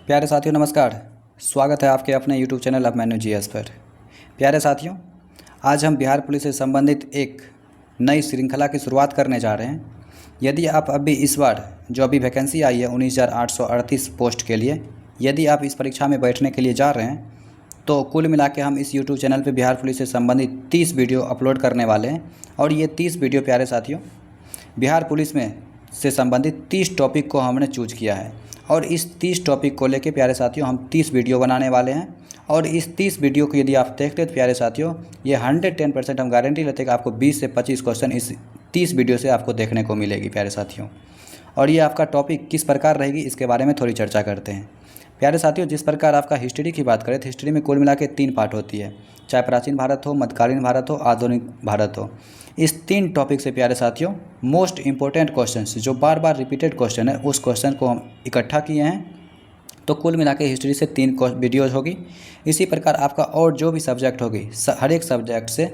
प्यारे साथियों नमस्कार। स्वागत है आपके अपने YouTube चैनल अब मैन्यू जीएस पर। प्यारे साथियों, आज हम बिहार पुलिस से संबंधित एक नई श्रृंखला की शुरुआत करने जा रहे हैं। यदि आप अभी इस बार जो अभी वैकेंसी आई है 19,838 पोस्ट के लिए, यदि आप इस परीक्षा में बैठने के लिए जा रहे हैं तो कुल मिला के हम इस YouTube चैनल पर बिहार पुलिस से संबंधित 30 वीडियो अपलोड करने वाले हैं। और ये 30 वीडियो प्यारे साथियों बिहार पुलिस में से संबंधित 30 टॉपिक को हमने चूज किया है। और इस 30 टॉपिक को लेके प्यारे साथियों हम 30 वीडियो बनाने वाले हैं। और इस 30 वीडियो को यदि आप देखते तो प्यारे साथियों ये 110% हम गारंटी लेते हैं कि आपको 20 से 25 क्वेश्चन इस 30 वीडियो से आपको देखने को मिलेगी प्यारे साथियों। और ये आपका टॉपिक किस प्रकार रहेगी इसके बारे में थोड़ी चर्चा करते हैं। प्यारे साथियों, जिस प्रकार आपका हिस्ट्री की बात करें तो हिस्ट्री में कुल मिला के 3 पार्ट होती है, चाहे प्राचीन भारत हो, मध्यकालीन भारत हो, आधुनिक भारत हो। इस 3 टॉपिक से प्यारे साथियों मोस्ट इम्पोर्टेंट क्वेश्चन जो बार बार रिपीटेड क्वेश्चन है उस क्वेश्चन को हम इकट्ठा किए हैं। तो कुल मिला के हिस्ट्री से 3 वीडियोज़ होगी। इसी प्रकार आपका और जो भी सब्जेक्ट होगी, हर एक सब्जेक्ट से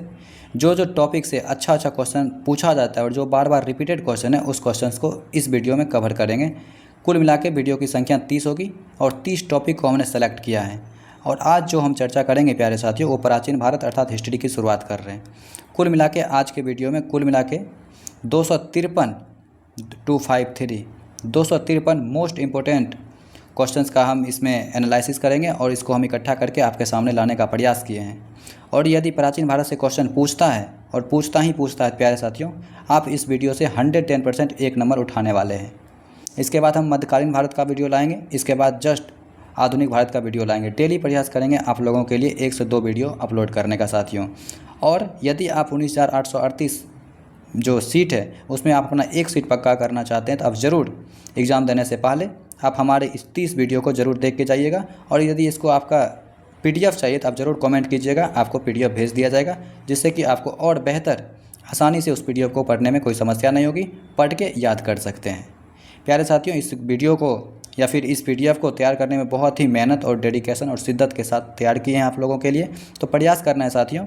जो टॉपिक से अच्छा क्वेश्चन पूछा जाता है और जो बार बार रिपीटेड क्वेश्चन है उस क्वेश्चन को इस वीडियो में कवर करेंगे। कुल मिला के वीडियो की संख्या 30 होगी और 30 टॉपिक को हमने सेलेक्ट किया है। और आज जो हम चर्चा करेंगे प्यारे साथियों वो प्राचीन भारत अर्थात हिस्ट्री की शुरुआत कर रहे हैं। कुल मिला के आज के वीडियो में कुल मिला के 253 मोस्ट इम्पोर्टेंट क्वेश्चंस का हम इसमें एनालिसिस करेंगे और इसको हम इकट्ठा करके आपके सामने लाने का प्रयास किए हैं। और यदि प्राचीन भारत से क्वेश्चन पूछता है और पूछता है प्यारे साथियों, आप इस वीडियो से 110% 1 नंबर उठाने वाले हैं। इसके बाद हम मध्यकालीन भारत का वीडियो लाएंगे, इसके बाद जस्ट आधुनिक भारत का वीडियो लाएंगे। डेली प्रयास करेंगे आप लोगों के लिए 1 से 2 वीडियो अपलोड करने का साथियों। और यदि आप 19,838 जो सीट है उसमें आप अपना 1 सीट पक्का करना चाहते हैं तो आप ज़रूर एग्ज़ाम देने से पहले आप हमारे इस 30 वीडियो को ज़रूर देख के जाइएगा। और यदि इसको आपका PDF चाहिए तो आप ज़रूर कमेंट कीजिएगा, आपको PDF भेज दिया जाएगा, जिससे कि आपको और बेहतर आसानी से उस PDF को पढ़ने में कोई समस्या नहीं होगी, पढ़ के याद कर सकते हैं। प्यारे साथियों, इस वीडियो को या फिर इस PDF को तैयार करने में बहुत ही मेहनत और डेडिकेशन और शिद्दत के साथ तैयार किए हैं आप लोगों के लिए। तो प्रयास करना है साथियों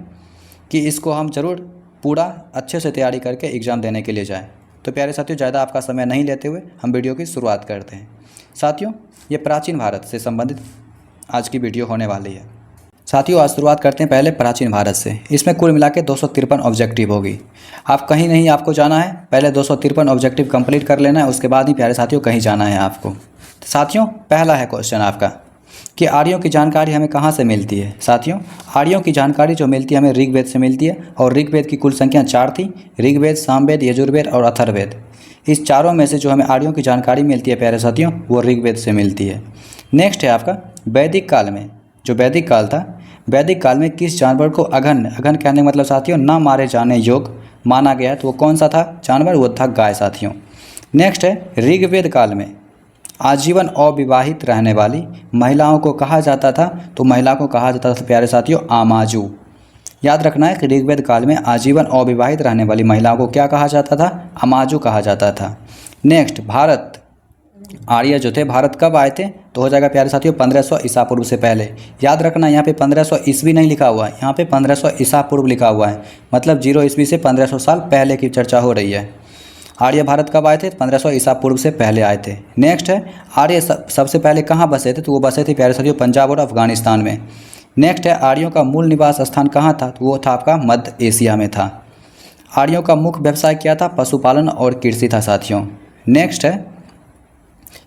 कि इसको हम ज़रूर पूरा अच्छे से तैयारी करके एग्ज़ाम देने के लिए जाएं। तो प्यारे साथियों, ज़्यादा आपका समय नहीं लेते हुए हम वीडियो की शुरुआत करते हैं। साथियों, ये प्राचीन भारत से संबंधित आज की वीडियो होने वाली है। साथियों, आज शुरुआत करते हैं पहले प्राचीन भारत से। इसमें कुल मिला के 253 ऑब्जेक्टिव होगी। आप कहीं नहीं आपको जाना है, पहले 253 ऑब्जेक्टिव कंप्लीट कर लेना है, उसके बाद ही प्यारे साथियों कहीं जाना है आपको। तो साथियों, पहला है क्वेश्चन आपका कि आर्यों की जानकारी हमें कहाँ से मिलती है। साथियों, आर्यों की जानकारी जो मिलती है हमें ऋग्वेद से मिलती है। और ऋग्वेद की कुल संख्या 4 थी, ऋग्वेद, सामवेद, यजुर्वेद और अथर्ववेद। इस चारों में से जो हमें आर्यों की जानकारी मिलती है प्यारे साथियों वो ऋग्वेद से मिलती है। नेक्स्ट है आपका वैदिक काल में, जो वैदिक काल था, वैदिक काल में किस जानवर को अघन कहने का मतलब साथियों ना मारे जाने योग्य माना गया है, तो वो कौन सा था जानवर, वो था गाय साथियों। नेक्स्ट है ऋग्वेद काल में आजीवन अविवाहित रहने वाली महिलाओं को कहा जाता था, तो महिला को कहा जाता था प्यारे साथियों आमाजू। याद रखना है कि ऋग्वेद काल में आजीवन अविवाहित रहने वाली महिलाओं को क्या कहा जाता था, अमाजू कहा जाता था। नेक्स्ट, भारत आर्य जो थे भारत कब आए थे, तो हो जाएगा प्यारे साथियों 1500 ईसा पूर्व से पहले। याद रखना यहाँ पे 1500 ईस्वी नहीं लिखा हुआ है, यहाँ पे 1500 ईसा पूर्व लिखा हुआ है, मतलब 0 ईस्वी से 1500 साल पहले की चर्चा हो रही है। आर्य भारत कब आए थे, 1500 ईसा पूर्व से पहले आए थे। नेक्स्ट है आर्य सबसे पहले कहाँ बसे थे, तो वो बसे थे प्यारे साथियों पंजाब और अफगानिस्तान में। नेक्स्ट है आर्यों का मूल निवास स्थान कहाँ था, तो वो था आपका मध्य एशिया में था। आर्यों का मुख्य व्यवसाय क्या था, पशुपालन और कृषि था साथियों। नेक्स्ट है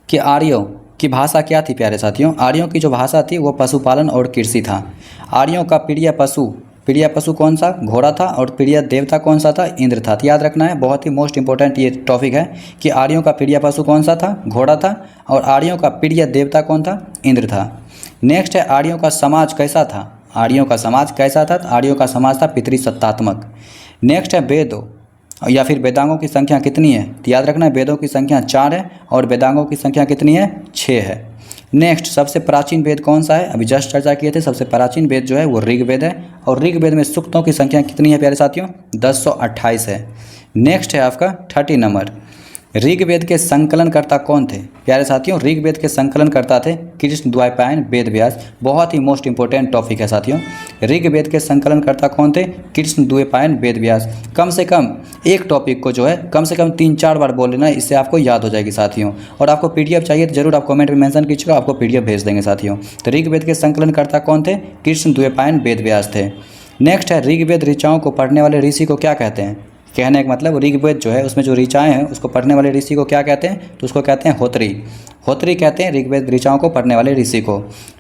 कि आर्यों की भाषा क्या थी प्यारे साथियों, आर्यों की जो भाषा थी वो पशुपालन और कृषि था। आर्यों का प्रिय पशु कौन सा, घोड़ा था। और प्रिय देवता कौन सा था, इंद्र था। तो याद रखना है, बहुत ही मोस्ट इंपॉर्टेंट ये टॉपिक है कि आर्यों का प्रिय पशु कौन सा था, घोड़ा था। और आर्यों का प्रिय देवता कौन था, इंद्र था। नेक्स्ट है आर्यों का समाज कैसा था, आर्यों का समाज कैसा था, आर्यों का समाज था पितृसत्तात्मक। नेक्स्ट है वेदों या फिर वेदांगों की संख्या कितनी है, तो याद रखना है वेदों की संख्या 4 है और वेदांगों की संख्या कितनी है, 6 है। नेक्स्ट, सबसे प्राचीन वेद कौन सा है, अभी जस्ट चर्चा किए थे, सबसे प्राचीन वेद जो है वो ऋग्वेद है। और ऋग्वेद में सूक्तों की संख्या कितनी है प्यारे साथियों, 1028 है। नेक्स्ट है आपका 30 नंबर ऋग्वेद के संकलनकर्ता कौन थे? प्यारे साथियों, ऋग्वेद के संकलनकर्ता थे कृष्णद्वैपायन वेद व्यास। बहुत ही मोस्ट इंपॉर्टेंट टॉपिक है साथियों। ऋग्वेद के संकलनकर्ता कौन थे? कृष्णद्वैपायन वेद व्यास। कम से कम एक टॉपिक को जो है कम से कम 3-4 बार बोल लेना, इससे आपको याद हो जाएगी साथियों। और आपको पीडीएफ चाहिए तो जरूर आप कमेंट में मेंशन कीजिएगा, आपको पीडीएफ भेज देंगे साथियों। तो ऋग्वेद के संकलनकर्ता कौन थे? कृष्णद्वैपायन वेद व्यास थे। नेक्स्ट है, ऋग्वेद ऋचाओं को पढ़ने वाले ऋषि को क्या कहते हैं? कहने का मतलब ऋग्वेद जो है उसमें जो ऋचाएँ हैं उसको पढ़ने वाले ऋषि को क्या कहते हैं? तो उसको कहते हैं होत्री। होत्री कहते हैं ऋग्वेद ऋचाओं को पढ़ने वाले ऋषि को।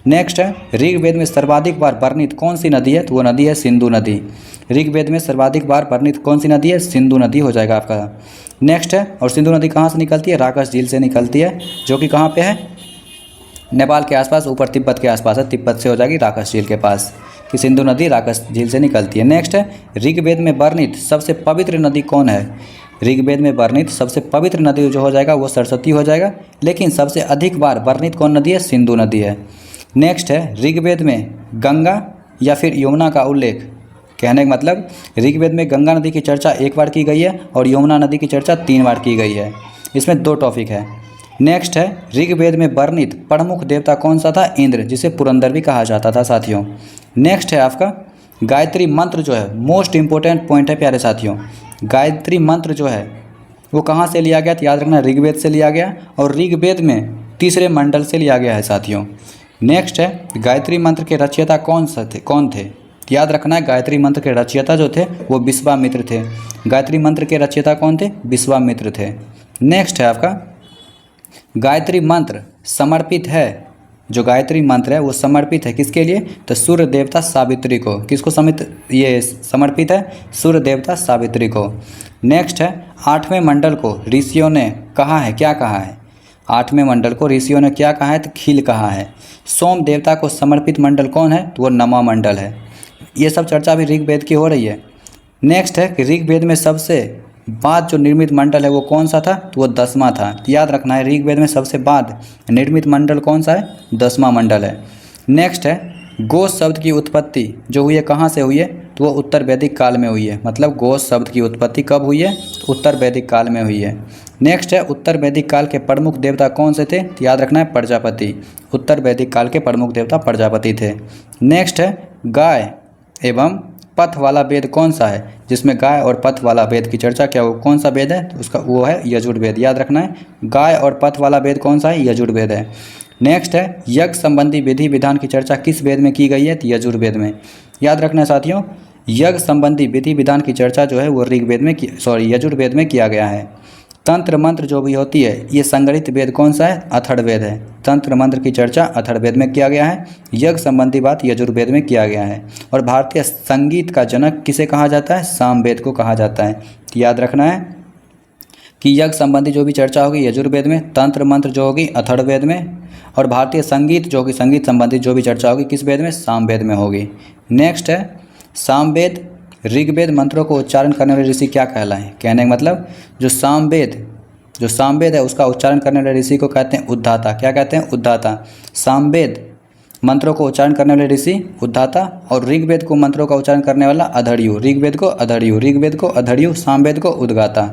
नेक्स्ट है, ऋग्वेद में सर्वाधिक बार वर्णित कौन सी नदी है? तो वो नदी है सिंधु नदी। ऋग्वेद में सर्वाधिक बार वर्णित कौन सी नदी है? सिंधु नदी हो जाएगा आपका। नेक्स्ट है, और सिंधु नदी कहाँ से निकलती है? राकस झील से निकलती है, जो कि कहाँ पे है? नेपाल के आसपास, ऊपर तिब्बत के आसपास है। तिब्बत से हो जाएगी राकस झील के पास, कि सिंधु नदी राकस झील से निकलती है। नेक्स्ट है, ऋग्वेद में वर्णित सबसे पवित्र नदी कौन है? ऋग्वेद में वर्णित सबसे पवित्र नदी जो हो जाएगा वो सरस्वती हो जाएगा, लेकिन सबसे अधिक बार वर्णित कौन नदी है? सिंधु नदी है। नेक्स्ट है, ऋग्वेद में गंगा या फिर यमुना का उल्लेख, कहने का मतलब ऋग्वेद में गंगा नदी की चर्चा 1 बार की गई है और यमुना नदी की चर्चा 3 बार की गई है। इसमें 2 टॉपिक है। नेक्स्ट है, ऋग्वेद में वर्णित प्रमुख देवता कौन सा था? इंद्र, जिसे पुरंदर भी कहा जाता था साथियों। नेक्स्ट है आपका गायत्री मंत्र जो है, मोस्ट इंपॉर्टेंट पॉइंट है प्यारे साथियों। गायत्री मंत्र जो है वो कहाँ से लिया गया? तो याद रखना ऋग्वेद से लिया गया, और ऋग्वेद में 3रे मंडल से लिया गया है साथियों। नेक्स्ट है, गायत्री मंत्र के रचयिता कौन थे? याद रखना है, गायत्री मंत्र के रचयिता जो थे वो विश्वामित्र थे। गायत्री मंत्र के रचयिता कौन थे? विश्वामित्र थे। नेक्स्ट है आपका, गायत्री मंत्र समर्पित है, जो गायत्री मंत्र है वो समर्पित है किसके लिए? तो सूर्य देवता सावित्री को। किसको समर्पित है? सूर्य देवता सावित्री को। नेक्स्ट है, 8वें मंडल को ऋषियों ने कहा है, क्या कहा है? 8वें मंडल को ऋषियों ने क्या कहा है? तो खील कहा है। सोम देवता को समर्पित मंडल कौन है? तो वो नमा मंडल है। ये सब चर्चा भी ऋग्वेद की हो रही है। नेक्स्ट है कि ऋग्वेद में सबसे बाद जो निर्मित मंडल है वो कौन सा था? तो वो 10वां था। याद रखना है, ऋग्वेद में सबसे बाद निर्मित मंडल कौन सा है? 10वां मंडल है। नेक्स्ट है, गोस शब्द की उत्पत्ति जो हुई है कहाँ से हुई है? तो वो उत्तर वैदिक काल में हुई है। मतलब गोस शब्द की उत्पत्ति कब हुई है? तो उत्तर वैदिक काल में हुई है। नेक्स्ट है, उत्तर वैदिक काल के प्रमुख देवता कौन से थे? तो याद रखना है, प्रजापति। उत्तर वैदिक काल के प्रमुख देवता प्रजापति थे। नेक्स्ट है, गाय एवं पथ वाला वेद कौन सा है? जिसमें गाय और पथ वाला वेद की चर्चा क्या हो, कौन सा वेद है? तो उसका वो है यजुर्वेद। याद रखना है, गाय और पथ वाला वेद कौन सा है? यजुर्वेद है। नेक्स्ट है, यज्ञ संबंधी विधि विधान की चर्चा किस वेद में की गई है? तो यजुर्वेद में। याद रखना है साथियों, यज्ञ संबंधी विधि विधान की चर्चा जो है वो यजुर्वेद में किया गया है। तंत्र मंत्र जो भी होती है ये संग्रहित वेद कौन सा है? अथर्ववेद है। तंत्र मंत्र की चर्चा अथर्ववेद में किया गया है। यज्ञ संबंधी बात यजुर्वेद में किया गया है। और भारतीय संगीत का जनक किसे कहा जाता है? सामवेद को कहा जाता है। तो याद रखना है कि यज्ञ संबंधी जो भी चर्चा होगी यजुर्वेद में, तंत्र मंत्र जो होगी अथर्ववेद में, और भारतीय संगीत जो होगी संगीत संबंधी जो भी चर्चा होगी किस वेद में? सामवेद में होगी। नेक्स्ट है, सामवेद ऋग्वेद मंत्रों को उच्चारण करने वाले ऋषि क्या कहलाएं? कहने का मतलब जो सामवेद है उसका उच्चारण करने वाले ऋषि को कहते हैं उद्धाता। क्या कहते हैं? उद्धाता। सामवेद मंत्रों को उच्चारण करने वाले ऋषि उद्धाता, और ऋग्वेद को मंत्रों का उच्चारण करने वाला अधर्यु। ऋग्वेद को अधर्यु, सामवेद को उद्गाता।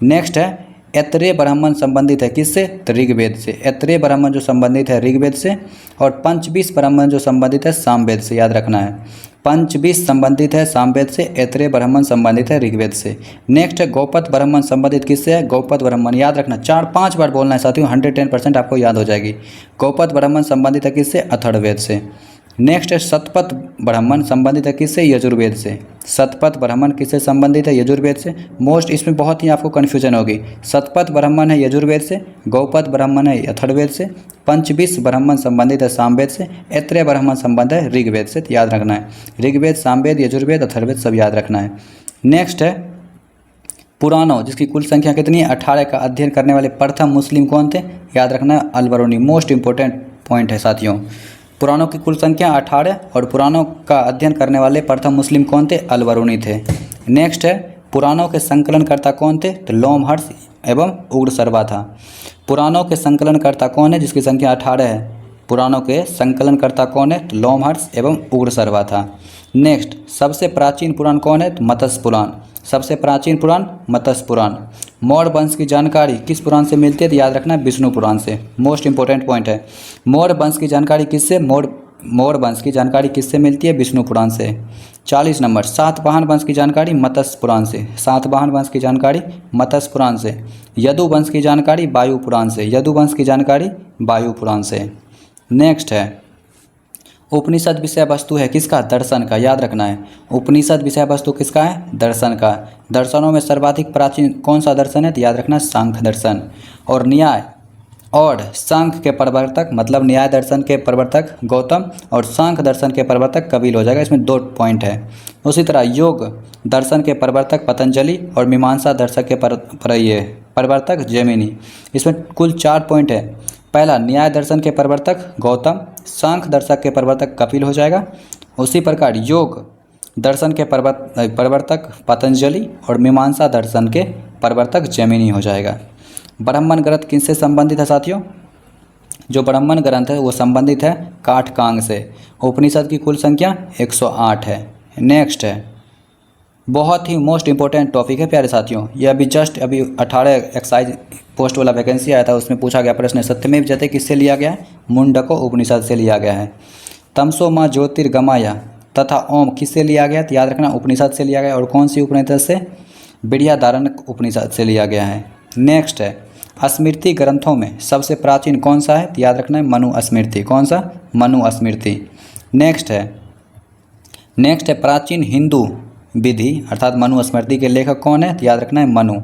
नेक्स्ट है, ऐत्रेय ब्राह्मण संबंधित है किससे? तो ऋग्वेद से। ऐत्रेय ब्राह्मण जो संबंधित है ऋग्वेद से, और पंचविश ब्राह्मण जो संबंधित है सामवेद से। याद रखना है, पंचविश संबंधित है सामवेद से, ऐत्रेय ब्राह्मण संबंधित है ऋग्वेद से। नेक्स्ट है, गौपद ब्राह्मण संबंधित किससे है? गौपद ब्राह्मण। याद रखना, 4-5 बार बोलना है साथियों, 110% आपको याद हो जाएगी। गौपद ब्राह्मण संबंधित है किससे? अथर्ववेद से। नेक्स्ट है, शतपथ ब्राह्मण संबंधित है किससे? यजुर्वेद से। शतपथ ब्राह्मण किससे संबंधित है? यजुर्वेद से। मोस्ट इसमें बहुत ही आपको कन्फ्यूजन होगी। शतपथ ब्राह्मण है यजुर्वेद से, गौपद ब्राह्मण है अथर्ववेद से, पंचविश ब्राह्मण संबंधित है सामवेद से, ऐत्रेय ब्राह्मण संबंध है ऋग्वेद से। तो याद रखना है, ऋग्वेद, सामवेद, यजुर्वेद, अथर्ववेद सब याद रखना है। नेक्स्ट है, पुराणों जिसकी कुल संख्या कितनी है? 18 का अध्ययन करने वाले प्रथम मुस्लिम कौन थे? याद रखना है, अल-बरूनी। मोस्ट इंपॉर्टेंट पॉइंट है साथियों। पुराणों की कुल संख्या 18 और पुराणों का अध्ययन करने वाले प्रथम मुस्लिम कौन थे? अल-बरूनी थे। नेक्स्ट है, पुराणों के संकलनकर्ता कौन थे? तो लोमहर्ष एवं उग्रशर्वा था। पुराणों के संकलनकर्ता कौन है जिसकी संख्या 18 है? पुराणों के संकलनकर्ता कौन है? तो लोमहर्ष एवं उग्रशर्वा था। नेक्स्ट, सबसे प्राचीन पुराण कौन है? तो मत्स्य पुराण। सबसे प्राचीन पुराण मत्स्य पुराण। मौर्य वंश की जानकारी किस पुराण से मिलती है? तो याद रखना है विष्णु पुराण से। मोस्ट इंपॉर्टेंट पॉइंट है। मौर्य वंश की जानकारी किससे? मौर्य वंश की जानकारी किससे मिलती है? विष्णु पुराण से। 40 नंबर, सातवाहन वंश की जानकारी मत्स्य पुराण से। सातवाहन वंश की जानकारी मत्स्य पुराण से। यदु वंश की जानकारी वायु पुराण से। यदु वंश की जानकारी वायु पुराण से। नेक्स्ट है, उपनिषद विषय वस्तु है किसका? दर्शन का। याद रखना है, उपनिषद विषय वस्तु किसका है? दर्शन का। दर्शनों में सर्वाधिक प्राचीन कौन सा दर्शन है? तो याद रखना सांख्य दर्शन। और न्याय और सांख्य के प्रवर्तक, मतलब न्याय दर्शन के प्रवर्तक गौतम और सांख्य दर्शन के प्रवर्तक कपिल हो जाएगा। इसमें 2 पॉइंट है। उसी तरह योग दर्शन के प्रवर्तक पतंजलि और मीमांसा दर्शक के प्रवर्तक जैमिनी। इसमें कुल 4 पॉइंट है। पहला, न्याय दर्शन के प्रवर्तक गौतम, सांख्य दर्शक के प्रवर्तक कपिल हो जाएगा। उसी प्रकार योग दर्शन के प्रवर्तक पतंजलि और मीमांसा दर्शन के प्रवर्तक जैमिनी हो जाएगा। ब्राह्मण ग्रंथ किनसे संबंधित है साथियों? जो ब्राह्मण ग्रंथ है वो संबंधित है काठकांग से। उपनिषद की कुल संख्या 108 है। नेक्स्ट है, बहुत ही मोस्ट इंपॉर्टेंट टॉपिक है प्यारे साथियों। ये अभी 18 एक्साइज पोस्ट वाला वैकेंसी आया था, उसमें पूछा गया प्रश्न सत्यमेव जयते किससे लिया गया है? मुंडको उपनिषद से लिया गया है। तमसो माँ ज्योतिर्गमय तथा ओम किससे लिया गया? तो याद रखना उपनिषद से लिया गया। और कौन सी उपनिषद से? विद्याधारणक उपनिषद से लिया गया है। नेक्स्ट है, स्मृति ग्रंथों में सबसे प्राचीन कौन सा है? तो याद रखना है मनु स्मृति। कौन सा? मनु स्मृति। नेक्स्ट है प्राचीन हिंदू विधि अर्थात मनु स्मृति के लेखक कौन है? तो याद रखना है मनु।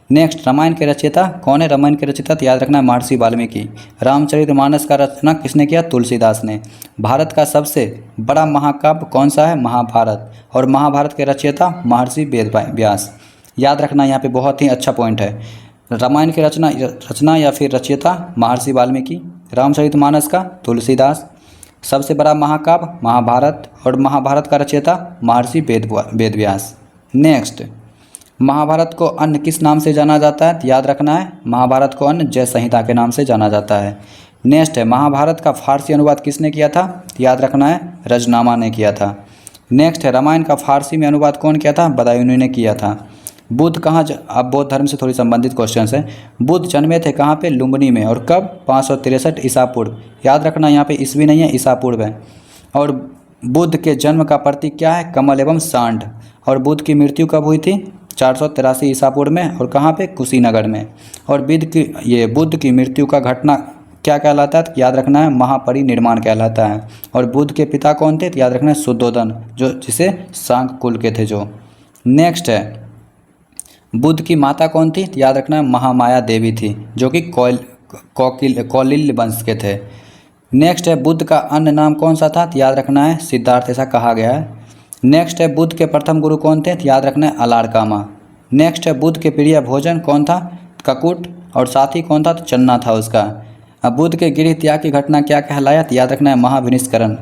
नेक्स्ट, रामायण के रचयिता कौन है? रामायण के रचयिता तो याद रखना है महर्षि वाल्मीकि। रामचरितमानस का रचना किसने किया? तुलसीदास ने। भारत का सबसे बड़ा महाकाव्य कौन सा है? महाभारत। और महाभारत के रचयिता महर्षि वेद व्यास। याद रखना, यहाँ पे बहुत ही अच्छा पॉइंट है। रामायण की रचना या फिर रचयिता महर्षि वाल्मीकि, रामचरितमानस का तुलसीदास, सबसे बड़ा महाकाव्य महाभारत और महाभारत का रचयिता महर्षि वेद व्यास। नेक्स्ट, महाभारत को अन्य किस नाम से जाना जाता है? तो याद रखना है महाभारत को अन्य जय संहिता के नाम से जाना जाता है। नेक्स्ट है, महाभारत का फारसी अनुवाद किसने किया था? तो याद रखना है रजनामा ने किया था। नेक्स्ट है, रामायण का फारसी में अनुवाद कौन किया था? बदायूनी ने किया था। बुद्ध कहाँ अब बौद्ध धर्म से थोड़ी संबंधित क्वेश्चन है। बुद्ध जन्मे थे कहाँ पे? लुम्बिनी में। और कब? 563 ईसा पूर्व। याद रखना यहाँ पे ईस्वी नहीं है, ईसा पूर्व है। और बुद्ध के जन्म का प्रतीक क्या है? कमल एवं सांड। और बुद्ध की मृत्यु कब हुई थी? 483 ईसा पूर्व में। और कहाँ पे? कुशीनगर में। और बुद्ध की मृत्यु का घटना क्या कहलाता है? याद रखना है महापरिनिर्वाण कहलाता है। और बुद्ध के पिता कौन थे? तो याद रखना है शुद्धोदन, जो जिसे सांग कुल के थे जो। नेक्स्ट है, बुद्ध की माता कौन थी? तो याद रखना है महामाया देवी थी, जो कि कौलिल्य वंश के थे। नेक्स्ट है, बुद्ध का अन्य नाम कौन सा था? तो याद रखना है सिद्धार्थ, ऐसा कहा गया है। नेक्स्ट है, बुद्ध के प्रथम गुरु कौन थे? तो याद रखना है अलारकामा। नेक्स्ट है, बुद्ध के प्रिय भोजन कौन था? ककुट। और साथी कौन था? तो चन्ना था उसका। अब बुद्ध के गृह त्याग की घटना क्या कहलाया? तो याद रखना है महाविनिष्करण।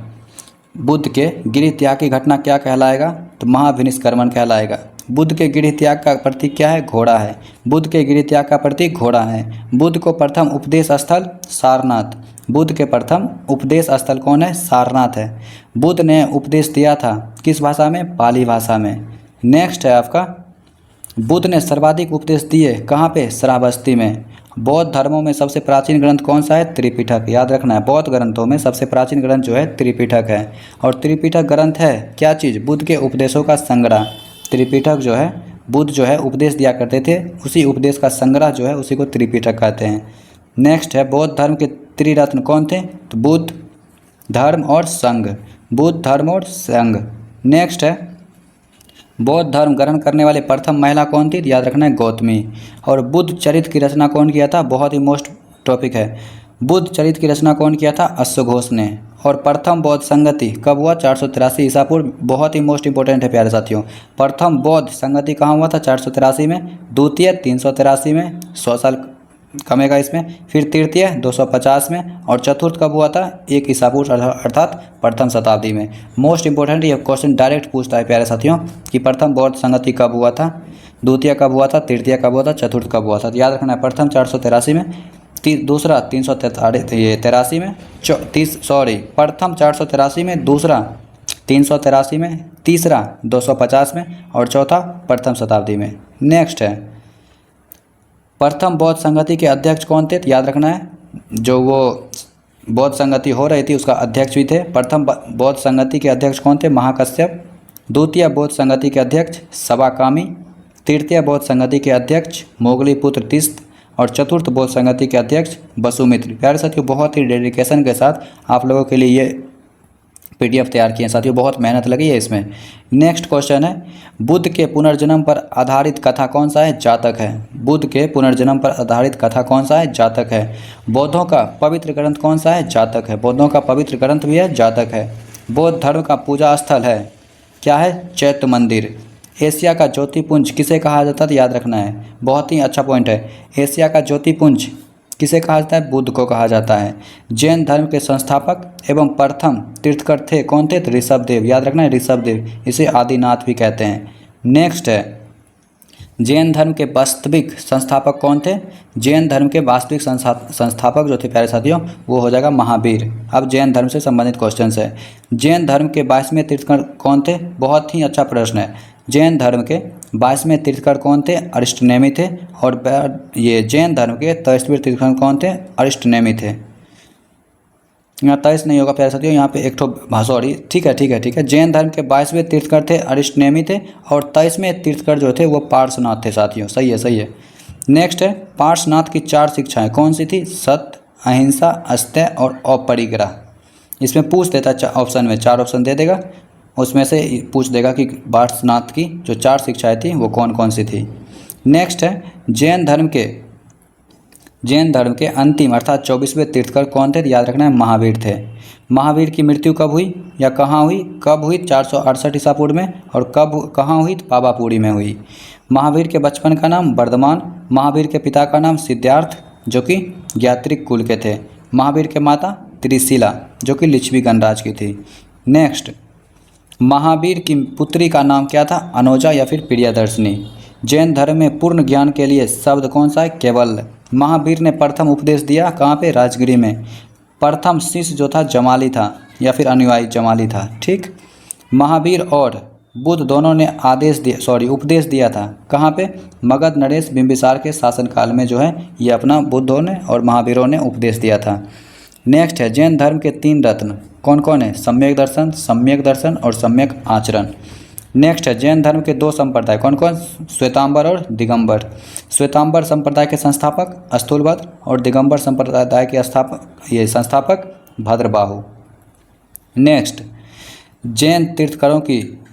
बुद्ध के गृह त्याग की घटना क्या कहलाएगा? तो महाविनिष्कर्मण कहलाएगा। बुद्ध के गृह त्याग का प्रतीक क्या है? घोड़ा है। बुद्ध के गृह त्याग का प्रतीक घोड़ा है। बुद्ध को प्रथम उपदेश स्थल सारनाथ। बुद्ध के प्रथम उपदेश स्थल कौन है? सारनाथ है। बुद्ध ने उपदेश दिया था किस भाषा में? पाली भाषा में। नेक्स्ट है आपका, बुद्ध ने सर्वाधिक उपदेश दिए कहाँ पे? श्रावस्ती में। बौद्ध धर्मों में सबसे प्राचीन ग्रंथ कौन सा है? त्रिपिटक। याद रखना है बौद्ध ग्रंथों में सबसे प्राचीन ग्रंथ जो है त्रिपिटक है। और त्रिपिटक ग्रंथ है क्या चीज़? बुद्ध के उपदेशों का संग्रह। त्रिपिटक जो है बुद्ध जो है उपदेश दिया करते थे, उसी उपदेश का संग्रह जो है उसी को त्रिपिटक कहते हैं। नेक्स्ट है, बौद्ध धर्म के त्रिरत्न कौन थे? तो बुद्ध, धर्म और संघ। बुद्ध, धर्म और संघ। नेक्स्ट है, बौद्ध धर्म ग्रहण करने वाले प्रथम महिला कौन थी? याद रखना है गौतमी। और बुद्ध चरित्र की रचना कौन किया था? बहुत ही मोस्ट टॉपिक है। बुद्ध चरित्र की रचना कौन किया था? अश्वघोष ने। और प्रथम बौद्ध संगति कब हुआ? 483 ईसा पूर्व। बहुत ही मोस्ट इंपॉर्टेंट है प्यारे साथियों। प्रथम बौद्ध संगति कहाँ हुआ था? 483 में। द्वितीय 383 में, 100 साल कमेगा इसमें। फिर तृतीय 250 में। और चतुर्थ कब हुआ था? 1 ईसा पूर्व अर्थात प्रथम शताब्दी में। मोस्ट इंपॉर्टेंट ये क्वेश्चन डायरेक्ट पूछता है प्यारे साथियों कि प्रथम बौद्ध संगति कब हुआ था, द्वितीय कब हुआ था, तृतीय कब हुआ था, चतुर्थ कब हुआ था। तो याद रखना है प्रथम 483 में, दूसरा 383 में, प्रथम 483 में, दूसरा 383 में, तीसरा 250 में और चौथा प्रथम शताब्दी में। नेक्स्ट है प्रथम बौद्ध संगति के अध्यक्ष कौन थे? तो याद रखना है जो वो बौद्ध संगति हो रही थी उसका अध्यक्ष भी थे। प्रथम बौद्ध संगति के अध्यक्ष कौन थे? महाकश्यप। द्वितीय बौद्ध संगति के अध्यक्ष सवाकामी। तृतीय बौद्ध संगति के अध्यक्ष मोगलीपुत्र तीस्त और चतुर्थ बौद्ध संगति के अध्यक्ष वसुमित्र। प्यारे साथियों, बहुत ही डेडिकेशन के साथ आप लोगों के लिए ये PDF तैयार किए हैं साथियों, बहुत मेहनत लगी है इसमें। नेक्स्ट क्वेश्चन है बुद्ध के पुनर्जन्म पर आधारित कथा कौन सा है? जातक है। बुद्ध के पुनर्जन्म पर आधारित कथा कौन सा है? जातक है। बौद्धों का पवित्र ग्रंथ कौन सा है? जातक है। बौद्धों का पवित्र ग्रंथ भी है, जातक है। बौद्ध धर्म का पूजा स्थल है क्या है? चैत्य मंदिर। एशिया का ज्योतिपुंज किसे कहा जाता है? तो याद रखना है, बहुत ही अच्छा पॉइंट है। एशिया का ज्योतिपुंज किसे कहा जाता है? बुद्ध को कहा जाता है। जैन धर्म के संस्थापक एवं प्रथम तीर्थकर थे कौन थे? तो ऋषभदेव। याद रखना है ऋषभदेव, इसे आदिनाथ भी कहते हैं। नेक्स्ट है जैन धर्म के वास्तविक संस्थापक कौन थे? जैन धर्म के वास्तविक संस्थापक जो थे प्यारे साथियों वो हो जाएगा महावीर। अब जैन धर्म से संबंधित क्वेश्चन है। जैन धर्म के 22वें तीर्थकर कौन थे? बहुत ही अच्छा प्रश्न है। जैन धर्म के 22वें तीर्थकर कौन थे? अरिष्टनेमी थे। और ये जैन धर्म के 23वें तीर्थकर कौन थे? अरिष्टनेमी थे। यहाँ 23 नहीं होगा प्यारे साथियों, यहाँ पे एक ठो सॉरी, ठीक है। जैन धर्म के 22वें तीर्थकर थे अरिष्टनेमी थे और 23वें तीर्थकर जो थे वो पार्श्वनाथ थे साथियों। सही है। नेक्स्ट है पार्श्वनाथ की 4 शिक्षाएं कौन सी थी? सत्य, अहिंसा, अस्तेय और अपरिग्रह। इसमें पूछ देता ऑप्शन में, 4 ऑप्शन दे देगा, उसमें से पूछ देगा कि पार्श्वनाथ की जो 4 शिक्षाएं थी वो कौन कौन सी थी। नेक्स्ट है जैन धर्म के अंतिम अर्थात 24वें तीर्थकर कौन थे? याद रखना है महावीर थे। महावीर की मृत्यु कब हुई या कहाँ हुई? कब हुई? 468 ईसा पूर्व में। और कहाँ हुई? पावापुरी में हुई। महावीर के बचपन का नाम वर्धमान। महावीर के पिता का नाम सिद्धार्थ जो कि ज्ञात्रिक कुल के थे। महावीर के माता त्रिशिला जो कि लिच्छवी गणराज की थी। नेक्स्ट महावीर की पुत्री का नाम क्या था? अनोजा या फिर प्रियदर्शनी। जैन धर्म में पूर्ण ज्ञान के लिए शब्द कौन सा है? केवल। महावीर ने प्रथम उपदेश दिया कहाँ पे? राजगिरी में। प्रथम शिष्य जो था जमाली था या फिर अनुयायी जमाली था। ठीक, महावीर और बुद्ध दोनों ने उपदेश दिया था कहाँ पे? मगध नरेश बिंबिसार के शासनकाल में जो है ये अपना बुद्धों ने और महावीरों ने उपदेश दिया था। नेक्स्ट है जैन धर्म के 3 रत्न कौन कौन है? सम्यक दर्शन और सम्यक आचरण। नेक्स्ट है जैन धर्म के 2 संप्रदाय कौन कौन? श्वेतांबर और दिगंबर। श्वेतांबर संप्रदाय के संस्थापक स्थूलभद्र और दिगंबर संप्रदाय के संस्थापक भद्रबाहु। नेक्स्ट जैन तीर्थकरों की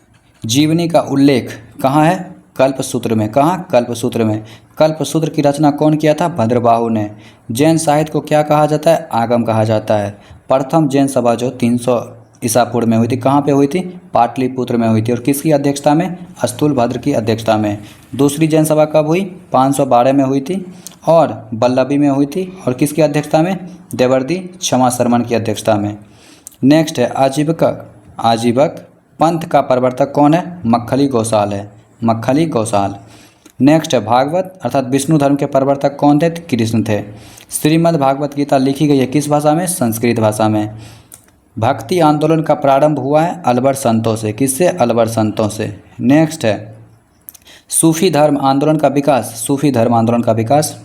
जीवनी का उल्लेख कहाँ है? कल्पसूत्र में। कहाँ? कल्पसूत्र में। कल्पसूत्र की रचना कौन किया था? भद्रबाहु ने। जैन साहित्य को क्या कहा जाता है? आगम कहा जाता है। प्रथम जैन सभा जो 300 ईसा पूर्व में हुई थी कहाँ पे हुई थी? पाटलिपुत्र में हुई थी। और किसकी अध्यक्षता में? स्थूलभद्र की अध्यक्षता में। दूसरी जैन सभा कब हुई? 512 में हुई थी और वल्लभी में हुई थी। और किसकी अध्यक्षता में? देवर्दी क्षमा शर्मन की अध्यक्षता में। नेक्स्ट है आजीवक पंथ का प्रवर्तक कौन है? मक्खली गौसाल है। मक्खली गौसाल। नेक्स्ट है भागवत अर्थात विष्णु धर्म के प्रवर्तक कौन थे? कृष्ण थे। श्रीमद् भागवत गीता लिखी गई है किस भाषा में? संस्कृत भाषा में। भक्ति आंदोलन का प्रारंभ हुआ है अलवर संतों से। किससे? अलवर संतों से। नेक्स्ट है सूफी धर्म आंदोलन का विकास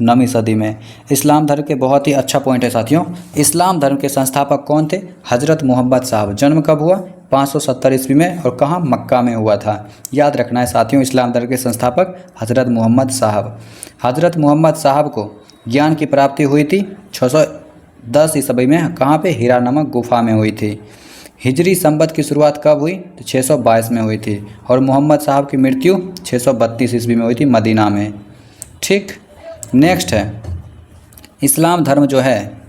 9वीं सदी में। इस्लाम धर्म के बहुत ही अच्छा पॉइंट है साथियों। इस्लाम धर्म के संस्थापक कौन थे? हजरत मोहम्मद साहब। जन्म कब हुआ? 570 ईस्वी में। और कहाँ? मक्का में हुआ था। याद रखना है साथियों, इस्लाम धर्म के संस्थापक हजरत मोहम्मद साहब। हजरत मोहम्मद साहब को ज्ञान की प्राप्ति हुई थी 610 ईस्वी में। कहाँ पे? हीरा नामक गुफा में हुई थी। हिजरी संवत की शुरुआत कब हुई? तो 622 में हुई थी। और मोहम्मद साहब की मृत्यु 632 ईस्वी में हुई थी मदीना में। ठीक, नेक्स्ट है इस्लाम धर्म जो है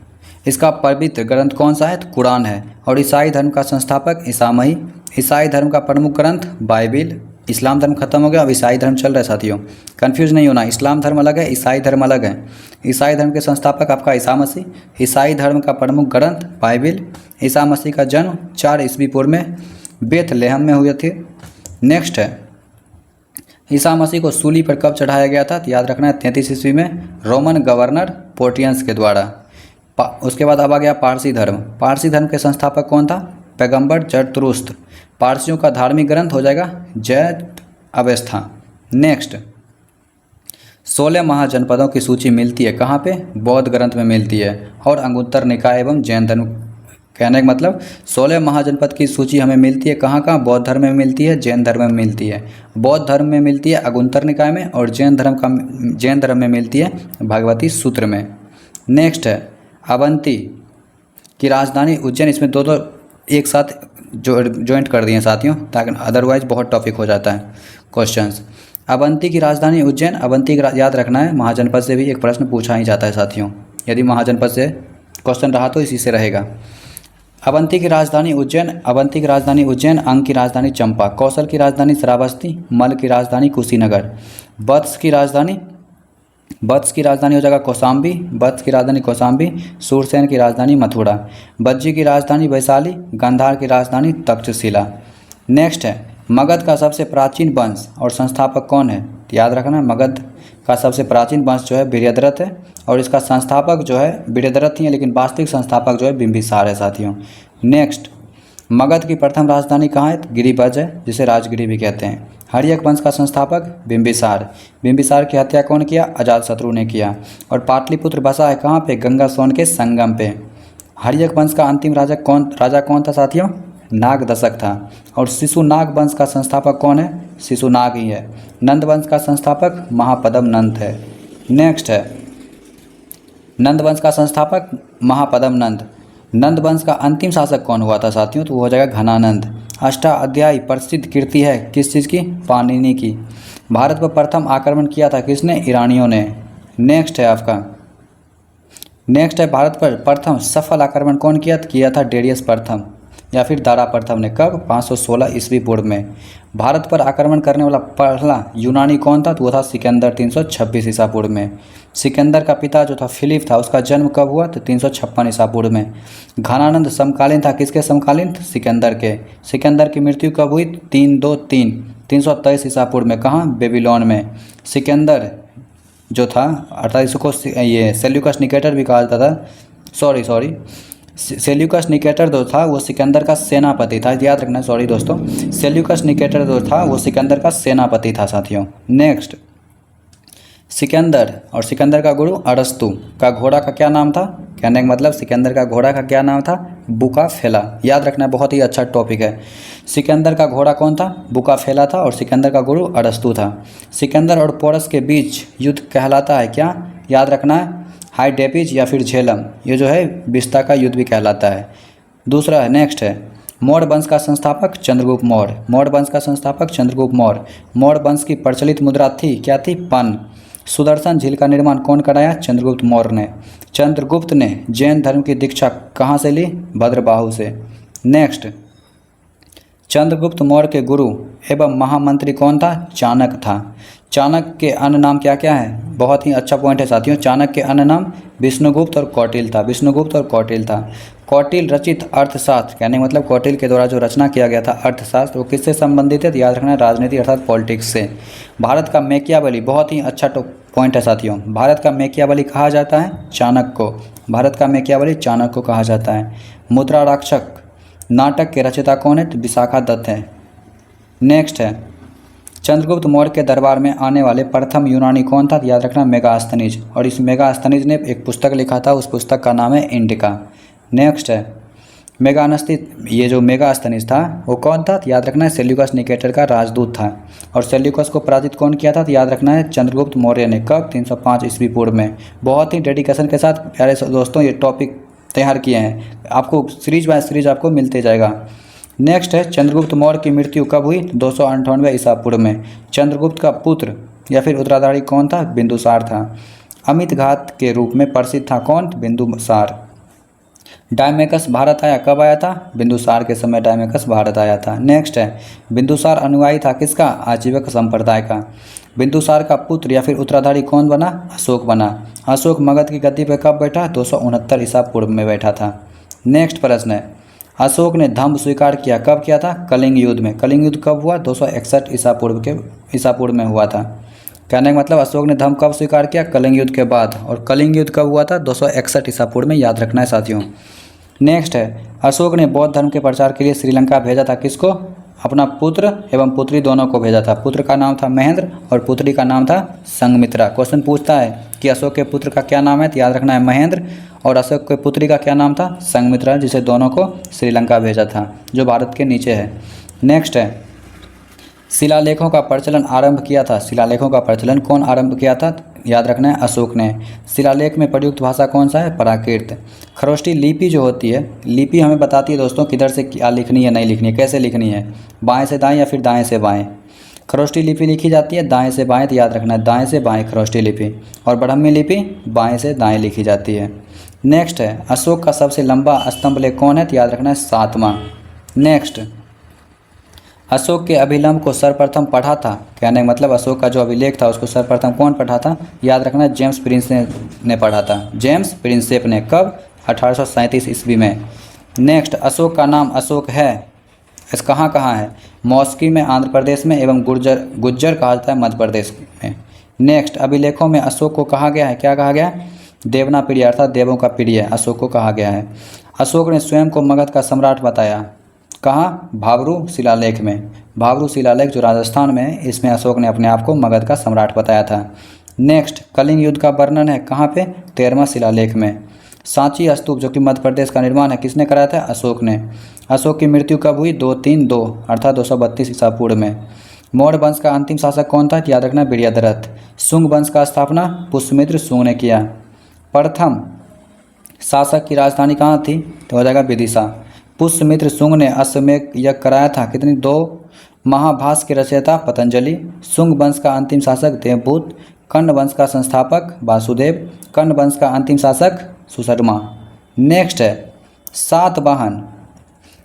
इसका पवित्र ग्रंथ कौन सा है? तो कुरान है। और ईसाई धर्म का संस्थापक ईसा मसीह। ईसाई धर्म का प्रमुख ग्रंथ बाइबिल। इस्लाम धर्म खत्म हो गया, अब ईसाई धर्म चल रहा है साथियों, कंफ्यूज नहीं होना। इस्लाम धर्म अलग है, ईसाई धर्म अलग है। ईसाई धर्म के संस्थापक आपका ईसा मसीह। ईसाई धर्म का प्रमुख ग्रंथ बाइबिल। ईसा मसीह का जन्म 4 ईस्वी पूर्व में बेथलेहम में हुए थे। नेक्स्ट है ईसा मसीह को सूली पर कब चढ़ाया गया था? तो याद रखना है 33 ईस्वी में रोमन गवर्नर पोर्टियंस के द्वारा। उसके बाद अब आ गया पारसी धर्म। पारसी धर्म के संस्थापक कौन था? पैगंबर जरतुरुस्त। पारसियों का धार्मिक ग्रंथ हो जाएगा जैत अवेस्था। नेक्स्ट, 16 महाजनपदों की सूची मिलती है कहाँ पे? बौद्ध ग्रंथ में मिलती है और अंगुत्तर निकाय एवं जैन धर्म। कहने का मतलब 16 महाजनपद की सूची हमें मिलती है कहाँ कहाँ? बौद्ध धर्म में मिलती है, जैन धर्म में मिलती है। बौद्ध धर्म में मिलती है अंगुत्तर निकाय में और जैन धर्म में मिलती है भगवती सूत्र में। नेक्स्ट है अवंती की राजधानी उज्जैन। इसमें दो दो एक साथ ज्वाइंट कर दिए साथियों, ताकि अदरवाइज बहुत टॉपिक हो जाता है क्वेश्चंस। अवंती की राजधानी उज्जैन, अवंती याद रखना है, महाजनपद से भी एक प्रश्न पूछा ही जाता है साथियों। यदि महाजनपद से क्वेश्चन रहा तो इसी से रहेगा। अवंती की राजधानी उज्जैन, अवंती की राजधानी उज्जैन, अंग की राजधानी चंपा, कौशल की राजधानी श्रावस्ती, मल की राजधानी कुशीनगर, वत्स की राजधानी हो जाएगा कौशाम्बी, वत्स की राजधानी कौशाम्बी, सूरसेन की राजधानी मथुरा, बज्जी की राजधानी वैशाली, गांधार की राजधानी तक्षशिला। नेक्स्ट है मगध का सबसे प्राचीन वंश और संस्थापक कौन है? याद रखना, मगध का सबसे प्राचीन वंश जो है वीर्यद्रथ है और इसका संस्थापक जो है वीर्यद्रथ ही है, लेकिन वास्तविक संस्थापक जो है बिंबिसार है साथियों। नेक्स्ट, मगध की प्रथम राजधानी कहाँ है? गिरिब्रज है, जिसे राजगिरी भी कहते हैं। हर्यक वंश का संस्थापक बिंबिसार, बिंबिसार की हत्या कौन किया? अजातशत्रु ने किया। और पाटलिपुत्र बसा है कहाँ पे? गंगा सोन के संगम पे। हर्यक वंश का अंतिम राजा कौन था साथियों? नागदशक था। और शिशुनाग वंश का संस्थापक कौन है? शिशुनाग ही है। नंद वंश का संस्थापक महापद्म नंद है। नेक्स्ट है नंद वंश का संस्थापक महापद्म नंद। नंद वंश का अंतिम शासक कौन हुआ था साथियों? तो वो हो जाएगा घनानंद। अष्टाध्यायी प्रसिद्ध कृति है किस चीज़ की? पाणिनि की। भारत पर प्रथम आक्रमण किया था किसने? ईरानियों ने। नेक्स्ट है भारत पर प्रथम सफल आक्रमण कौन किया था? डेरियस प्रथम या फिर दारा प्रथम ने। कब? 516 ईस्वी पूर्व में। भारत पर आक्रमण करने वाला पहला यूनानी कौन था? तो वो था सिकंदर 326 ईसा पूर्व में। सिकंदर का पिता जो था फिलिप था, उसका जन्म कब हुआ? तो 356 ईसा पूर्व में। घनानंद समकालीन था किसके समकालीन? सिकंदर के। सिकंदर की मृत्यु कब हुई? 323 ईसा पूर्व में। कहाँ? बेबीलोन में। सिकंदर जो था अर्थात इसको ये सेल्यूकस निकेटर भी कहा जाता था। सॉरी सेल्यूकस निकेटर जो था वो सिकंदर का सेनापति था। याद रखना, सॉरी दोस्तों, सेल्यूकस निकेटर जो था वो सिकंदर का सेनापति था साथियों। नेक्स्ट, सिकंदर और सिकंदर का गुरु अरस्तु का घोड़ा का क्या नाम था? कहने का मतलब सिकंदर का घोड़ा का क्या नाम था? बुकाफेला। याद रखना, बहुत ही अच्छा टॉपिक है। सिकंदर का घोड़ा कौन था? बुकाफेला था और सिकंदर का गुरु अरस्तु था। सिकंदर और पोरस के बीच युद्ध कहलाता है क्या? याद रखना है हाइडेपिज या फिर झेलम, ये जो है बिस्ता का युद्ध भी कहलाता है। दूसरा है नेक्स्ट है मौर्य वंश का संस्थापक चंद्रगुप्त मौर्य। मौर्य वंश का संस्थापक चंद्रगुप्त मौर्य। मौर्य वंश की प्रचलित मुद्रा थी क्या थी? पन। सुदर्शन झील का निर्माण कौन कराया? चंद्रगुप्त मौर्य ने। चंद्रगुप्त ने जैन धर्म की दीक्षा कहाँ से ली? भद्रबाहु से। नेक्स्ट, चंद्रगुप्त मौर्य के गुरु एवं महामंत्री कौन था? चाणक्य था। चाणक्य के अन्य नाम क्या क्या है? बहुत ही अच्छा पॉइंट है साथियों। चाणक्य के अन्य नाम विष्णुगुप्त और कौटिल्य था। विष्णुगुप्त और कौटिल्य था। कौटिल्य रचित अर्थशास्त्र, कहने का मतलब कौटिल्य के द्वारा जो रचना किया गया था अर्थशास्त्र, वो किससे संबंधित है? तो याद रखना, राजनीति अर्थात पॉलिटिक्स से। भारत का मैकियावेली, बहुत ही अच्छा पॉइंट है साथियों। भारत का मैकियावेली कहा जाता है चाणक्य को। भारत का मैकियावेली चाणक्य को कहा जाता है। मुद्रा राक्षक नाटक के रचयिता कौन है? तो विशाखा दत्त है। नेक्स्ट है चंद्रगुप्त मौर्य के दरबार में आने वाले प्रथम यूनानी कौन था? याद रखना, मेगास्थनीज। और इस मेगास्थनीज ने एक पुस्तक लिखा था, उस पुस्तक का नाम है इंडिका। नेक्स्ट है ये जो मेगास्थनीज था वो कौन था? याद रखना है सेल्यूकस निकेटर का राजदूत था। और सेल्यूकस को पराजित कौन किया था? याद रखना है चंद्रगुप्त मौर्य ने। कब? 305 ईस्वी पूर्व में। बहुत ही डेडिकेशन के साथ प्यारे दोस्तों ये टॉपिक तैयार किए हैं, आपको सीरीज बाय सीरीज आपको मिलते जाएगा। नेक्स्ट है चंद्रगुप्त मौर्य की मृत्यु कब हुई? 298 ईसा पूर्व में। चंद्रगुप्त का पुत्र या फिर उत्तराधारी कौन था? बिंदुसार था। अमित घात के रूप में प्रसिद्ध था कौन? बिंदुसार। डायमेकस भारत आया कब आया था? बिंदुसार के समय डायमेकस भारत आया था। नेक्स्ट है बिंदुसार अनुयायी था किसका? आजीवक संप्रदाय का। बिंदुसार का पुत्र या फिर उत्तराधारी कौन बना? अशोक बना। अशोक मगध की गद्दी पर कब बैठा? 269 ईसा पूर्व में बैठा था। नेक्स्ट प्रश्न है अशोक ने धम्म स्वीकार किया कब किया था? कलिंग युद्ध में। कलिंग युद्ध कब हुआ? 261 ईसा पूर्व में हुआ था। कहने का मतलब अशोक ने धम्म कब स्वीकार किया? कलिंग युद्ध के बाद। और कलिंग युद्ध कब हुआ था? 261 ईसा पूर्व में। याद रखना है साथियों। नेक्स्ट है अशोक ने बौद्ध धर्म के प्रचार के लिए श्रीलंका भेजा था किसको? अपना पुत्र एवं पुत्री दोनों को भेजा था। पुत्र का नाम था महेंद्र और पुत्री का नाम था संघमित्रा। क्वेश्चन पूछता है कि अशोक के पुत्र का क्या नाम है, तो याद रखना है महेंद्र, और अशोक के पुत्री का क्या नाम था, संघमित्रा, जिसे दोनों को श्रीलंका भेजा था, जो भारत के नीचे है। नेक्स्ट है, शिलालेखों का प्रचलन आरंभ किया था। शिलालेखों का प्रचलन कौन आरंभ किया था, याद रखना है अशोक ने। शिलालेख में प्रयुक्त भाषा कौन सा है, प्राकृत। खरोष्टी लिपि जो होती है, लिपि हमें बताती है दोस्तों किधर से क्या लिखनी है, नहीं लिखनी है, कैसे लिखनी है, बाएं से दाएं या फिर दाएं से बाएं। खरोष्टी लिपि लिखी जाती है दाएं से बाएं, तो याद रखना है दाएं से बाएं खरोष्टी लिपि, और ब्राह्मी लिपि बाएं से दाएं लिखी जाती है। नेक्स्ट है, अशोक का सबसे लंबा स्तंभ लेख कौन है, तो याद रखना है 7वां। नेक्स्ट, अशोक के अभिलंब को सर्वप्रथम पढ़ा था, कहने का मतलब अशोक का जो अभिलेख था उसको सर्वप्रथम कौन पढ़ा था, याद रखना है जेम्स प्रिंसेप ने पढ़ा था। जेम्स प्रिंसेप ने, कब, 1837 ईस्वी में। नेक्स्ट, अशोक का नाम अशोक है, इस कहाँ कहाँ है, मौसकी में आंध्र प्रदेश में, एवं गुज्जर कहा जाता है मध्य प्रदेश में। नेक्स्ट, अभिलेखों में अशोक को कहा गया है, क्या कहा गया है, देवना प्रिय, अर्थात देवों का प्रिय अशोक को कहा गया है। अशोक ने स्वयं को मगध का सम्राट बताया, कहाँ, भाबरू शिलालेख में। भाबरू शिलालेख जो राजस्थान में है, इसमें अशोक ने अपने आप को मगध का सम्राट बताया था। नेक्स्ट, कलिंग युद्ध का वर्णन है कहाँ पे, 13वां शिलालेख में। सांची स्तूप जो कि मध्य प्रदेश का निर्माण है, किसने कराया था, अशोक ने। अशोक की मृत्यु कब हुई, 232 अर्थात 232 ईसा पूर्व में। मौर्य वंश का अंतिम शासक कौन था, याद रखना वीर्यधरथ। शुंग वंश का स्थापना पुष्यमित्र शुंग ने किया। प्रथम शासक की राजधानी कहाँ थी, तो हो जाएगा विदिशा। पुष्यमित्र शुंग ने अश्वमेध यज्ञ कराया था, कितनी, 2। महाभाष्य के रचयिता पतंजलि। शुंग वंश का अंतिम शासक देवभूत। कण्व वंश का संस्थापक वासुदेव। कण्व वंश का अंतिम शासक सुशर्मा। नेक्स्ट है, सातवाहन।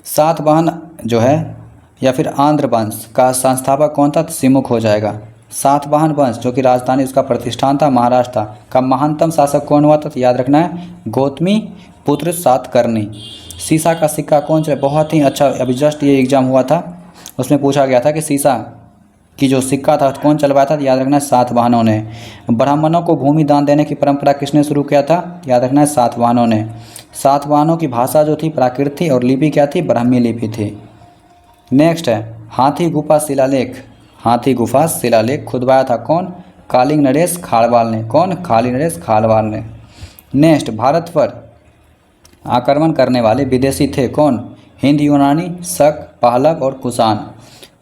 सातवाहन जो है या फिर आंध्र वंश का संस्थापक कौन था, सिमुख हो जाएगा। सातवाहन वंश जो कि राजधानी उसका प्रतिष्ठान था महाराष्ट्र था, का महानतम शासक कौन हुआ था, तो याद रखना है गौतमी पुत्र सातकर्णी। सीसा का सिक्का कौन सा, बहुत ही अच्छा, अभी जस्ट ये एग्जाम हुआ था, उसमें पूछा गया था कि सीसा की जो सिक्का था कौन चलवाया था, तो याद रखना है सातवाहनों ने। ब्राह्मणों को भूमि दान देने की परंपरा किसने शुरू किया था, याद रखना है सातवाहनों ने। सातवाहनों की भाषा जो थी प्राकृत थी, और लिपि क्या थी, ब्राह्मी लिपि थी। नेक्स्ट है, हाथी गुफा शिलालेख। हाथी गुफा शिलालेख खुदवाया था कौन, कालिंग नरेश खाड़वाल ने। कौन, कालिंग नरेश खाड़वाल ने। नेक्स्ट, भारत पर आक्रमण करने वाले विदेशी थे कौन, हिंद यूनानी, शक, पहलव और कुषाण।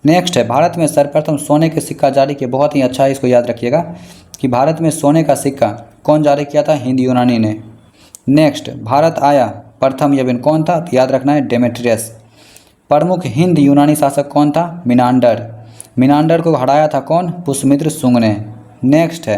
नेक्स्ट है, भारत में सर्वप्रथम सोने के सिक्का जारी किया, बहुत ही अच्छा है, इसको याद रखिएगा कि भारत में सोने का सिक्का कौन जारी किया था, हिंद यूनानी ने। नेक्स्ट, भारत आया प्रथम यवन कौन था, तो याद रखना है डेमेट्रियस। प्रमुख हिंद यूनानी शासक कौन था, मिनांडर। मिनांडर को हराया था कौन, पुष्यमित्र शुंग ने। नेक्स्ट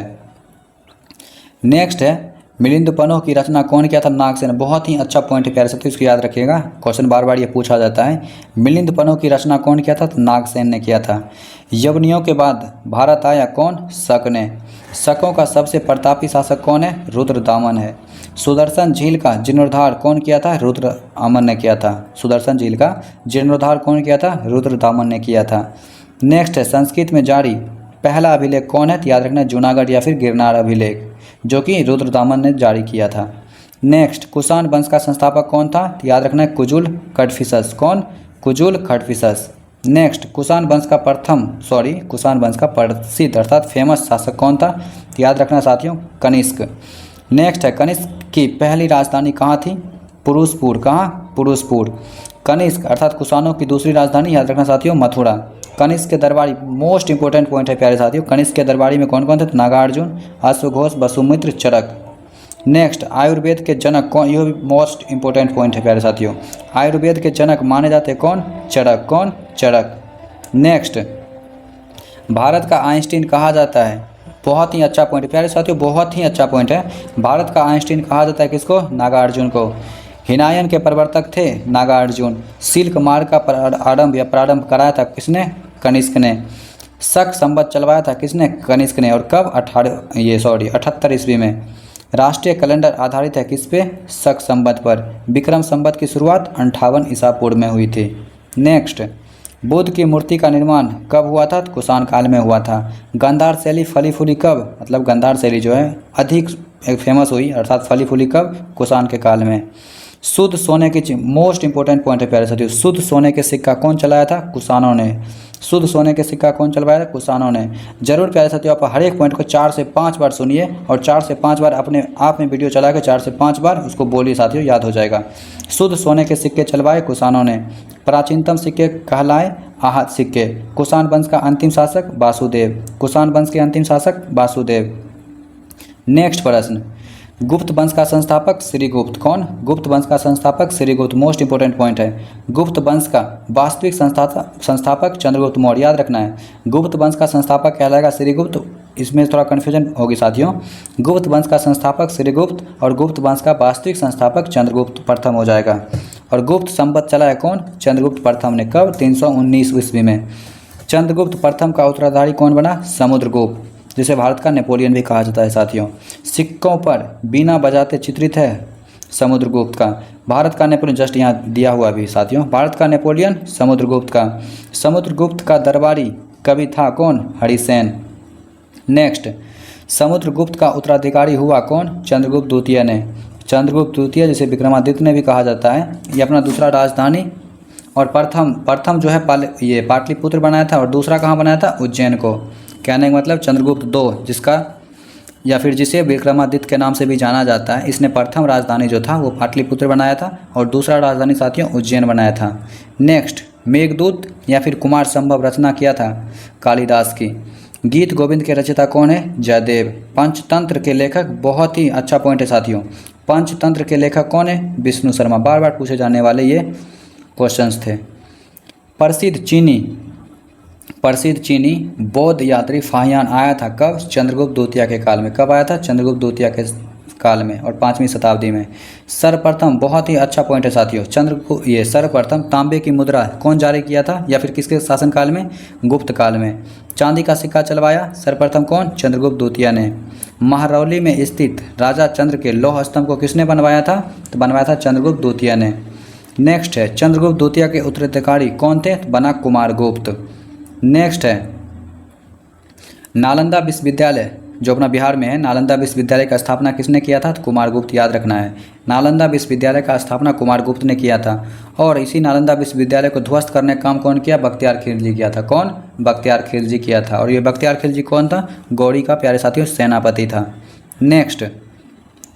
है मिलिंद पनोह की रचना कौन किया था, नागसेन। बहुत ही अच्छा पॉइंट है प्यारे साथियों, इसको याद रखिएगा, क्वेश्चन बार बार ये पूछा जाता है। मिलिंद पनोह की रचना कौन किया था, तो नागसेन ने किया था। यवनियों के बाद भारत आया कौन, शक ने। शकों का सबसे प्रतापी शासक कौन है, रुद्रदामन है। सुदर्शन झील का जीर्णोद्धार कौन किया था, रुद्रदामन ने किया था। सुदर्शन झील का जीर्णोद्धार कौन किया था, रुद्रदामन ने किया था। नेक्स्ट है, संस्कृत में जारी पहला अभिलेख कौन है, तो याद रखना है जूनागढ़ या फिर गिरनार अभिलेख, जो कि रुद्रदामन ने जारी किया था। नेक्स्ट, कुषाण वंश का संस्थापक कौन था, तो याद रखना है कुजुल कड़फिसस। कौन, कुजुल कड़फिसस। नेक्स्ट, कुषाण वंश का प्रसिद्ध अर्थात फेमस शासक कौन था, तो याद रखना साथियों कनिष्क। नेक्स्ट है, कनिष्क की पहली राजधानी कहाँ थी, पुरुषपुर। कहाँ, पुरुषपुर। कनिष्क अर्थात कुषाणों की दूसरी राजधानी, याद रखना साथियों मथुरा। कनिष्क के दरबारी, मोस्ट इंपॉर्टेंट पॉइंट है प्यारे साथियों, कनिष्क के दरबारी में कौन कौन थे, तो नागार्जुन, अश्वघोष, वसुमित्र, चरक। नेक्स्ट, आयुर्वेद के जनक कौन, यह भी मोस्ट इंपॉर्टेंट पॉइंट है प्यारे साथियों, आयुर्वेद के जनक माने जाते कौन, चरक। कौन, चरक। नेक्स्ट, भारत का आइंस्टीन कहा जाता है, बहुत ही अच्छा पॉइंट है प्यारे साथियों, बहुत ही अच्छा पॉइंट है। भारत का आइंस्टीन कहा जाता है किसको, नागार्जुन को। हिनायन के प्रवर्तक थे नागार्जुन। सिल्क मार्ग का प्रारंभ कराया था किसने, कनिष्क ने। शक संवत चलवाया था किसने, कनिष्क ने। और कब, 78 ईस्वी में। राष्ट्रीय कैलेंडर आधारित है किस पे, शक संवत पर। विक्रम संवत की शुरुआत 58 ईसा पूर्व में हुई थी। नेक्स्ट, बुद्ध की मूर्ति का निर्माण कब हुआ था, तो कुषाण काल में हुआ था। गांधार शैली फली फूली कब, मतलब गांधार शैली जो है अधिक फेमस हुई अर्थात फली फूली कब, कुषाण के काल में। शुद्ध सोने की मोस्ट इंपॉर्टेंट पॉइंट है प्यारे साथियों, शुद्ध सोने के सिक्का कौन चलाया था? कुषाणों ने। शुद्ध सोने के सिक्का कौन चलवाया था? कुषाणों ने। जरूर प्यारे साथियों आप हर एक पॉइंट को 4 से 5 बार सुनिए और 4 से 5 बार अपने आप में वीडियो चला के 4 से 5 बार उसको बोलिए साथियों, याद हो जाएगा। शुद्ध सोने के सिक्के चलवाए कुषाणों ने। प्राचीनतम सिक्के कहलाए आहत सिक्के। कुषाण वंश का अंतिम शासक वासुदेव। कुषाण वंश के अंतिम शासक वासुदेव। नेक्स्ट प्रश्न, गुप्त वंश का संस्थापक श्रीगुप्त। कौन? गुप्त वंश का संस्थापक श्रीगुप्त। मोस्ट इंपोर्टेंट पॉइंट है। गुप्त वंश का वास्तविक संस्थापक चंद्रगुप्त मौर्य, याद रखना है। गुप्त वंश का संस्थापक कहलाएगा श्रीगुप्त। इसमें थोड़ा कन्फ्यूजन होगी साथियों। गुप्त वंश का संस्थापक श्रीगुप्त और गुप्त वंश का वास्तविक संस्थापक चंद्रगुप्त प्रथम हो जाएगा। और गुप्त संवत चला है कौन? चंद्रगुप्त प्रथम ने। कब? 319 ईस्वी में। चंद्रगुप्त प्रथम का उत्तराधारी कौन बना? समुद्रगुप्त, जिसे भारत का नेपोलियन भी कहा जाता है साथियों। सिक्कों पर बीना बजाते चित्रित है समुद्रगुप्त का। भारत का नेपोलियन जस्ट यहाँ दिया हुआ भी साथियों, भारत का नेपोलियन समुद्रगुप्त का। समुद्रगुप्त का दरबारी कवि था कौन? हरिसेन। नेक्स्ट, समुद्रगुप्त का उत्तराधिकारी हुआ कौन? चंद्रगुप्त द्वितीय ने। चंद्रगुप्त द्वितीय जिसे विक्रमादित्य ने भी कहा जाता है, ये अपना दूसरा राजधानी और प्रथम जो है ये पाटलिपुत्र बनाया था और दूसरा कहाँ बनाया था? उज्जैन को। कहने का मतलब चंद्रगुप्त दो, जिसका या फिर जिसे विक्रमादित्य के नाम से भी जाना जाता है, इसने प्रथम राजधानी जो था वो पाटलिपुत्र बनाया था और दूसरा राजधानी साथियों उज्जैन बनाया था। नेक्स्ट, मेघदूत या फिर कुमार संभव रचना किया था कालिदास की। गीत गोविंद के रचयिता कौन है? जयदेव। पंचतंत्र के लेखक, बहुत ही अच्छा पॉइंट है साथियों, पंचतंत्र के लेखक कौन है? विष्णु शर्मा। बार बार पूछे जाने वाले ये क्वेश्चंस थे। प्रसिद्ध चीनी बौद्ध यात्री फाहियान आया था कब? चंद्रगुप्त द्वितीय के काल में। कब आया था? चंद्रगुप्त द्वितीय के काल में और 5वीं शताब्दी में। सर्वप्रथम, बहुत ही अच्छा पॉइंट है साथियों, ये सर्वप्रथम तांबे की मुद्रा कौन जारी किया था या फिर किसके शासनकाल में? गुप्त काल में। चांदी का सिक्का चलवाया सर्वप्रथम कौन? चंद्रगुप्त द्वितीय ने। महरौली में स्थित राजा चंद्र के लौह स्तंभ को किसने बनवाया था? तो बनवाया था चंद्रगुप्त द्वितीय ने। नेक्स्ट है, चंद्रगुप्त द्वितीय के उत्तराधिकारी कौन थे? बना कुमारगुप्त। नेक्स्ट है, नालंदा विश्वविद्यालय जो अपना बिहार में है, नालंदा विश्वविद्यालय का स्थापना किसने किया था? तो कुमारगुप्त, याद रखना है। नालंदा विश्वविद्यालय का स्थापना कुमारगुप्त ने किया था और इसी नालंदा विश्वविद्यालय को ध्वस्त करने का काम कौन किया? बख्तियार खिलजी किया था। कौन? बख्तियार खिलजी किया था। और ये बख्तियार खिलजी कौन था? गौरी का प्यारे साथियों सेनापति था।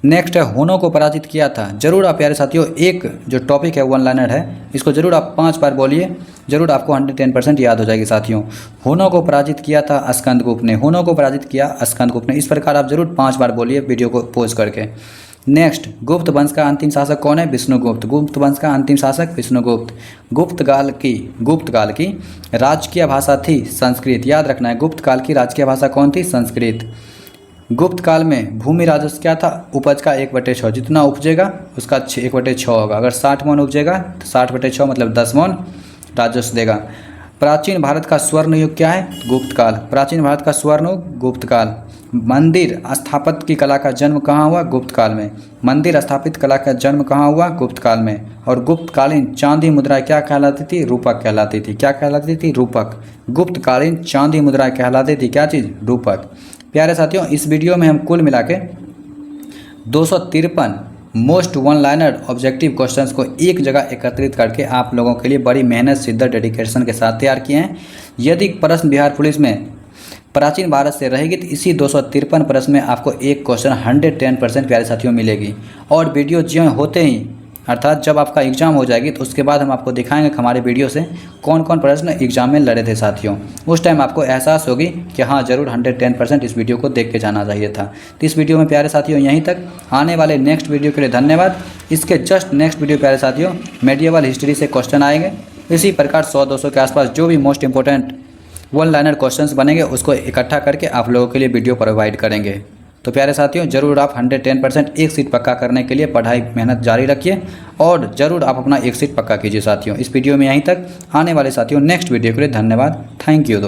नेक्स्ट है, हुनों को पराजित किया था। जरूर आप प्यारे साथियों, एक जो टॉपिक है वन लाइनर है, इसको जरूर आप 5 बार बोलिए, जरूर आपको 110% याद हो जाएगी साथियों। हुनों को पराजित किया था स्कंदगुप्त ने। हुनों को पराजित किया स्कंदगुप्त ने। इस प्रकार आप जरूर 5 बार बोलिए वीडियो को पॉज करके। नेक्स्ट, गुप्त वंश का अंतिम शासक कौन है? विष्णुगुप्त। गुप्त वंश का अंतिम शासक विष्णुगुप्त। गुप्त काल की राजकीय भाषा थी संस्कृत, याद रखना है। गुप्त काल की राजकीय भाषा कौन थी? संस्कृत। गुप्त काल में भूमि राजस्व क्या था? उपज का 1/6। जितना उपजेगा उसका 1/6 होगा। अगर 60 मन उपजेगा तो 60/6 मतलब 10 मन राजस्व देगा। प्राचीन भारत का स्वर्ण युग क्या है? गुप्त काल। प्राचीन भारत का स्वर्ण युग गुप्त काल। मंदिर स्थापत्य की कला का जन्म कहाँ हुआ? गुप्त काल में। मंदिर स्थापित कला का जन्म कहाँ हुआ? गुप्त काल में। और गुप्तकालीन चांदी मुद्राएं क्या कहलाती थी? रूपक कहलाती थी। क्या कहलाती थी? रूपक। गुप्तकालीन चांदी मुद्राएं कहलाती थी क्या चीज़? रूपक। प्यारे साथियों, इस वीडियो में हम कुल मिला के 253 most one liner objective questions को एक जगह एकत्रित करके आप लोगों के लिए बड़ी मेहनत, शिद्दत, डेडिकेशन के साथ तैयार किए हैं। यदि प्रश्न बिहार पुलिस में प्राचीन भारत से रहेगी तो इसी 253 प्रश्न में आपको एक क्वेश्चन 110% प्यारे साथियों मिलेगी। और वीडियो जो होते ही अर्थात जब आपका एग्ज़ाम हो जाएगी तो उसके बाद हम आपको दिखाएंगे कि हमारे वीडियो से कौन कौन प्रश्न एग्जाम में लड़े थे साथियों। उस टाइम आपको एहसास होगी कि हाँ ज़रूर 110% इस वीडियो को देख के जाना चाहिए था। तो इस वीडियो में प्यारे साथियों यहीं तक। आने वाले नेक्स्ट वीडियो के लिए धन्यवाद। इसके जस्ट नेक्स्ट वीडियो प्यारे साथियों मेडिएवल हिस्ट्री से क्वेश्चन आएंगे। इसी प्रकार 100-200 के आसपास जो भी most important one liner questions बनेंगे उसको इकट्ठा करके आप लोगों के लिए वीडियो प्रोवाइड करेंगे। तो प्यारे साथियों ज़रूर आप 110% एक सीट पक्का करने के लिए पढ़ाई मेहनत जारी रखिए और ज़रूर आप अपना एक सीट पक्का कीजिए साथियों। इस वीडियो में यहीं तक। आने वाले साथियों नेक्स्ट वीडियो के लिए धन्यवाद। Thank you.